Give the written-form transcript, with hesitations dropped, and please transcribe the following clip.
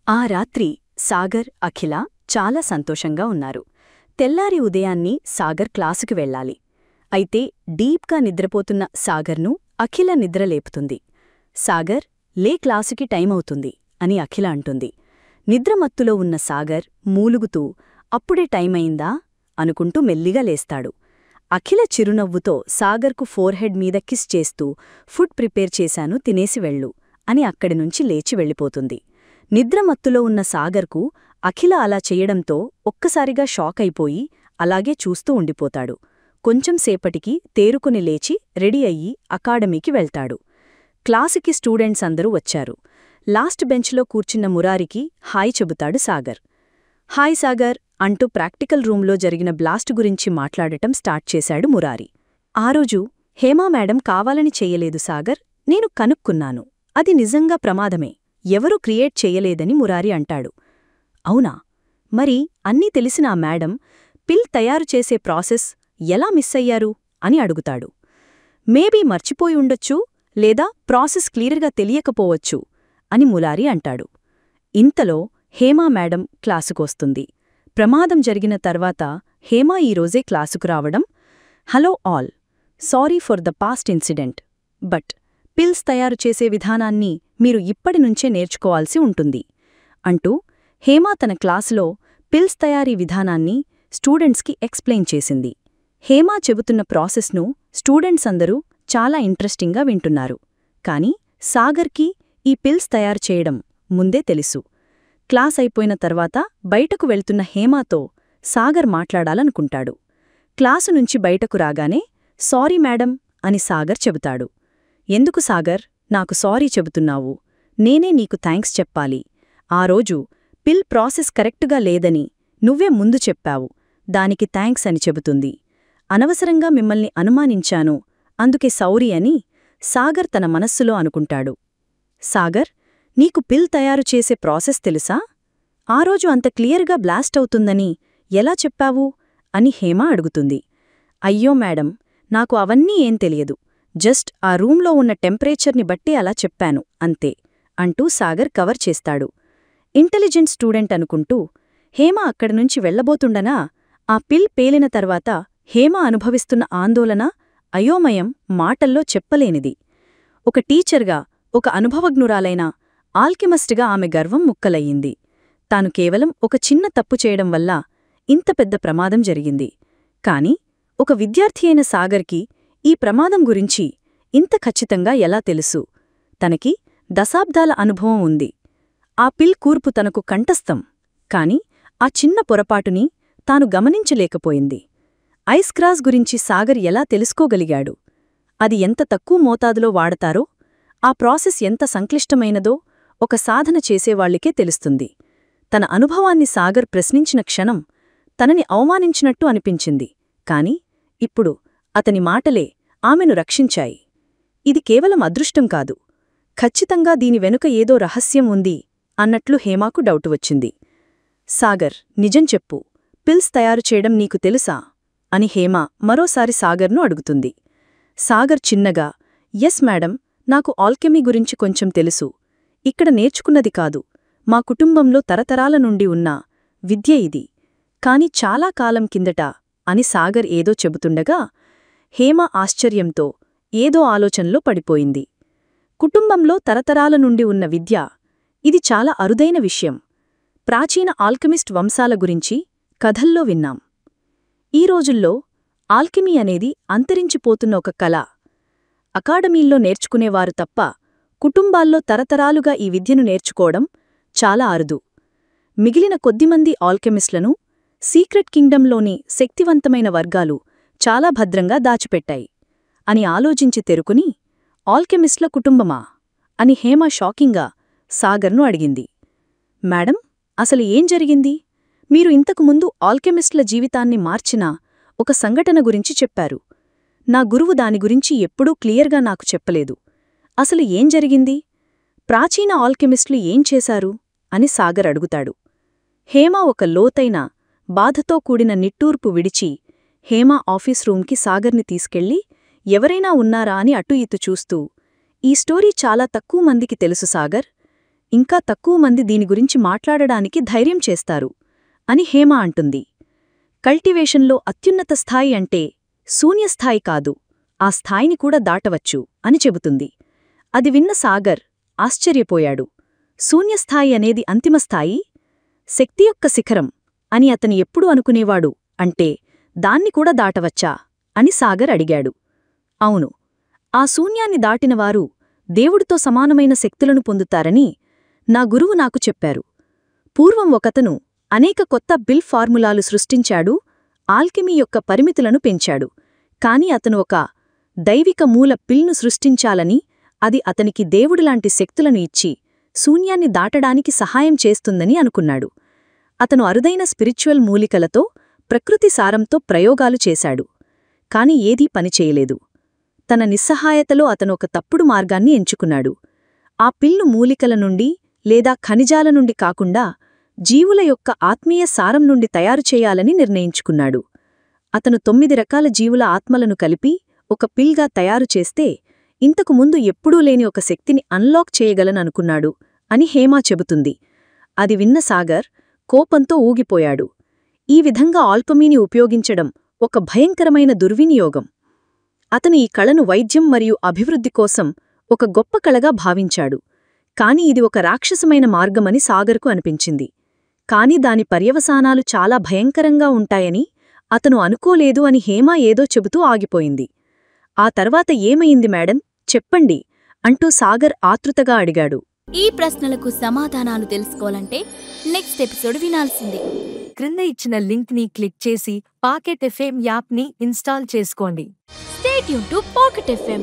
ఆ రాత్రి సాగర్, అఖిల చాలా సంతోషంగా ఉన్నారు. తెల్లారి ఉదయాన్ని సాగర్ క్లాసుకి వెళ్ళాలి. అయితే డీప్గా నిద్రపోతున్న సాగర్ను అఖిల నిద్రలేపుతుంది. సాగర్, లే, క్లాసుకి టైమవుతుంది అని అఖిల అంటుంది. నిద్రమత్తులో ఉన్న సాగర్ మూలుగుతూ అప్పుడే టైమయిందా అనుకుంటూ మెల్లిగా లేస్తాడు. అఖిల చిరునవ్వుతో సాగర్కు ఫోర్హెడ్ మీద కిస్ చేస్తూ ఫుడ్ ప్రిపేర్ చేశాను, తినేసి వెళ్ళు అని అక్కడినుంచి లేచి వెళ్ళిపోతుంది. నిద్రమత్తులో ఉన్న సాగర్కు అఖిల అలా చెయ్యడంతో ఒక్కసారిగా షాక్ అయిపోయి అలాగే చూస్తూ ఉండిపోతాడు. కొంచెం సేపటికి తేరుకుని లేచి రెడీ అయ్యి అకాడమీకి వెళ్తాడు. క్లాసుకి స్టూడెంట్స్ అందరూ వచ్చారు. లాస్ట్ బెంచ్లో కూర్చున్న మురారికి హాయ్ చెబుతాడు సాగర్. హాయ్ సాగర్ అంటూ ప్రాక్టికల్ రూంలో జరిగిన బ్లాస్ట్ గురించి మాట్లాడటం స్టార్ట్ చేశాడు మురారి. ఆ రోజు హేమా మేడం కావాలని చెయ్యలేదు సాగర్, నేను కనుక్కున్నాను. అది నిజంగా ప్రమాదమే, ఎవరూ క్రియేట్ చెయ్యలేదని మురారి అంటాడు. అవునా? మరి అన్నీ తెలిసిన ఆ మేడం పిల్ తయారు చేసే ప్రాసెస్ ఎలా మిస్ అయ్యారు అని అడుగుతాడు. మేబీ మర్చిపోయి ఉండొచ్చు, లేదా ప్రాసెస్ క్లియర్గా తెలియకపోవచ్చు అని మురారి అంటాడు. ఇంతలో హేమా మేడం క్లాసుకొస్తుంది. ప్రమాదం జరిగిన తర్వాత హేమా ఈరోజే క్లాసుకు రావడం, hello all, sorry for the past incident, but pills తయారు చేసే విధానాన్ని మీరు ఇప్పటినుంచే నేర్చుకోవాల్సి ఉంటుంది అంటూ హేమా తన క్లాసులో పిల్స్ తయారీ విధానాన్ని స్టూడెంట్స్కి ఎక్స్ప్లెయిన్ చేసింది. హేమా చెబుతున్న ప్రాసెస్ను స్టూడెంట్స్ అందరూ చాలా ఇంట్రెస్టింగ్గా వింటున్నారు. కాని సాగర్కి ఈ పిల్స్ తయారు చేయడం ముందే తెలుసు. క్లాస్ అయిపోయిన తర్వాత బయటకు వెళ్తున్న హేమాతో సాగర్ మాట్లాడాలనుకుంటాడు. క్లాసు నుంచి బయటకు రాగానే సారీ మేడం అని సాగర్ చెబుతాడు. ఎందుకు సాగర్ నాకు సారీ చెబుతున్నావు? నేనే నీకు థాంక్స్ చెప్పాలి. ఆ రోజు పిల్ ప్రాసెస్ కరెక్టుగా లేదని నువ్వే ముందు చెప్పావు, దానికి థాంక్స్ అని చెబుతుంది. అనవసరంగా మిమ్మల్ని అనుమానించాను, అందుకే సౌరీ అని సాగర్ తన మనస్సులో అనుకుంటాడు. సాగర్, నీకు పిల్ తయారు చేసే ప్రాసెస్ తెలుసా? ఆ రోజు అంత క్లియర్గా బ్లాస్ట్ అవుతుందని ఎలా చెప్పావు అని హేమా అడుగుతుంది. అయ్యో మేడం, నాకు అవన్నీ ఏం తెలియదు, జస్ట్ ఆ రూంలో ఉన్న టెంపరేచర్ని బట్టి అలా చెప్పాను అంతే అంటూ సాగర్ కవర్ చేస్తాడు. ఇంటెలిజెంట్ స్టూడెంట్ అనుకుంటూ హేమా అక్కడినుంచి వెళ్లబోతుండనా ఆ పిల్ పేలిన తర్వాత హేమా అనుభవిస్తున్న ఆందోళన, అయోమయం మాటల్లో చెప్పలేనిది. ఒక టీచర్గా, ఒక అనుభవజ్ఞురాలైన ఆల్కెమిస్ట్గా ఆమె గర్వం ముక్కలయ్యింది. తాను కేవలం ఒక చిన్న తప్పు చేయడం వల్ల ఇంత పెద్ద ప్రమాదం జరిగింది. కాని ఒక విద్యార్థి అయిన సాగర్కి ఈ ప్రమాదం గురించి ఇంత ఖచ్చితంగా ఎలా తెలుసు? తనకి దశాబ్దాల అనుభవం ఉంది. ఆ పిల్ కూర్పు తనకు కంఠస్థం. కాని ఆ చిన్న పొరపాటుని తాను గమనించలేకపోయింది. ఐస్ క్రాస్ గురించి సాగర్ ఎలా తెలుసుకోగలిగాడు? అది ఎంత తక్కువ మోతాదులో వాడతారో, ఆ ప్రాసెస్ ఎంత సంక్లిష్టమైనదో ఒక సాధన చేసేవాళ్లికే తెలుస్తుంది. తన అనుభవాన్ని సాగర్ ప్రశ్నించిన క్షణం తనని అవమానించినట్టు అనిపించింది. కాని ఇప్పుడు అతని మాటలే ఆమెను రక్షించాయి. ఇది కేవలం అదృష్టం కాదు, ఖచ్చితంగా దీని వెనుక ఏదో రహస్యం ఉంది అన్నట్లు హేమాకు డౌటు వచ్చింది. సాగర్, నిజం చెప్పు, పిల్స్ తయారు చేయడం నీకు తెలుసా అని హేమా మరోసారి సాగర్ను అడుగుతుంది. సాగర్ చిన్నగా, ఎస్ మేడం, నాకు ఆల్కెమీ గురించి కొంచెం తెలుసు. ఇక్కడ నేర్చుకున్నది కాదు, మా కుటుంబంలో తరతరాల నుండి ఉన్న విద్య ఇది. కాని చాలా కాలం కిందట అని సాగర్ ఏదో చెబుతుండగా హేమ ఆశ్చర్యంతో ఏదో ఆలోచనలో పడిపోయింది. కుటుంబంలో తరతరాల నుండి ఉన్న విద్య, ఇది చాలా అరుదైన విషయం. ప్రాచీన ఆల్కెమిస్ట్ వంశాల గురించి కథల్లో విన్నాం. ఈ రోజుల్లో ఆల్కెమీ అనేది అంతరించిపోతున్న ఒక కళ. అకాడమీల్లో నేర్చుకునేవారు తప్ప కుటుంబాల్లో తరతరాలుగా ఈ విద్యను నేర్చుకోవడం చాలా అరుదు. మిగిలిన కొద్దిమంది ఆల్కెమిస్ట్లను సీక్రెట్ కింగ్డంలోని శక్తివంతమైన వర్గాలు చాలా భద్రంగా దాచిపెట్టాయి అని ఆలోచించి తెరుకుని, ఆల్కెమిస్ట్ల కుటుంబమా అని హేమ షాకింగ్గా సాగర్ను అడిగింది. మేడం, అసలు ఏం జరిగింది? మీరు ఇంతకుముందు ఆల్కెమిస్ట్ల జీవితాన్ని మార్చిన ఒక సంఘటన గురించి చెప్పారు. నా గురువు దాని గురించి ఎప్పుడూ క్లియర్గా నాకు చెప్పలేదు. అసలు ఏం జరిగింది? ప్రాచీన ఆల్కెమిస్టులు ఏం చేశారు అని సాగర్ అడుగుతాడు. హేమ ఒక లోతైన, బాధతో కూడిన నిట్టూర్పు విడిచి హేమ ఆఫీస్ రూంకి సాగర్ని తీసుకెళ్లి ఎవరైనా ఉన్నారా అని అటు ఇటు చూస్తూ, ఈ స్టోరీ చాలా తక్కువ మందికి తెలుసు సాగర్, ఇంకా తక్కువ మంది దీని గురించి మాట్లాడడానికి ధైర్యం చేస్తారు అని హేమ అంటుంది. కల్టివేషన్లో అత్యున్నత స్థాయి అంటే శూన్యస్థాయి కాదు, ఆ స్థాయిని కూడా దాటవచ్చు అని చెబుతుంది. అది విన్న సాగర్ ఆశ్చర్యపోయాడు. శూన్యస్థాయి అనేది అంతిమస్థాయి, శక్తి యొక్క శిఖరం అని అతను ఎప్పుడు అనుకునేవాడు. అంటే దాన్ని కూడా దాటవచ్చా అని సాగర్ అడిగాడు. అవును, ఆ శూన్యాన్ని దాటినవారు దేవుడితో సమానమైన శక్తులను పొందుతారని నా గురువు నాకు చెప్పారు. పూర్వం ఒకతను అనేక కొత్త బిల్ ఫార్ములాలు సృష్టించాడు, ఆల్కెమీ యొక్క పరిమితులను పెంచాడు. కాని అతను ఒక దైవిక మూల పిల్ను సృష్టించాలని, అది అతనికి దేవుడిలాంటి శక్తులను ఇచ్చి శూన్యాన్ని దాటడానికి సహాయం చేస్తుందని అనుకున్నాడు. అతను అరుదైన స్పిరిచువల్ మూలికలతో, ప్రకృతి సారంతో ప్రయోగాలు చేశాడు. కాని ఏదీ పనిచేయలేదు. తన నిస్సహాయతలో అతను ఒక తప్పుడు మార్గాన్ని ఎంచుకున్నాడు. ఆ పిల్ను మూలికల నుండి లేదా ఖనిజాల నుండి కాకుండా జీవుల యొక్క ఆత్మీయ సారం నుండి తయారు చేయాలని నిర్ణయించుకున్నాడు. అతను 9 రకాల జీవుల ఆత్మలను కలిపి ఒక పిల్గా తయారు చేస్తే ఇంతకు ముందు ఎప్పుడూ లేని ఒక శక్తిని అన్లాక్ చేయగలననుకున్నాడు అని హేమ చెబుతుంది. అది విన్న సాగర్ కోపంతో ఊగిపోయాడు. ఈ విధంగా ఆల్కెమీని ఉపయోగించడం ఒక భయంకరమైన దుర్వినియోగం. అతను ఈ కళను వైద్యం మరియు అభివృద్ధి కోసం ఒక గొప్ప కళగా భావించాడు. కాని ఇది ఒక రాక్షసమైన మార్గమని సాగర్కు అనిపించింది. కాని దాని పర్యవసానాలు చాలా భయంకరంగా ఉంటాయని అతను అనుకోలేదు అని హేమ ఏదో చెబుతూ ఆగిపోయింది. ఆ తర్వాత ఏమయింది మేడం, చెప్పండి అంటూ సాగర్ ఆతృతగా అడిగాడు. ఈ ప్రశ్నలకు సమాధానాలు తెలుసుకోవాలంటే నెక్స్ట్ ఎపిసోడ్ వినాల్సిందే. క్రింద ఇచ్చిన లింక్ని క్లిక్ చేసి పాకెట్ ఎఫ్ఎం యాప్ని ఇన్స్టాల్ చేసుకోండి. Stay tuned to Pocket FM.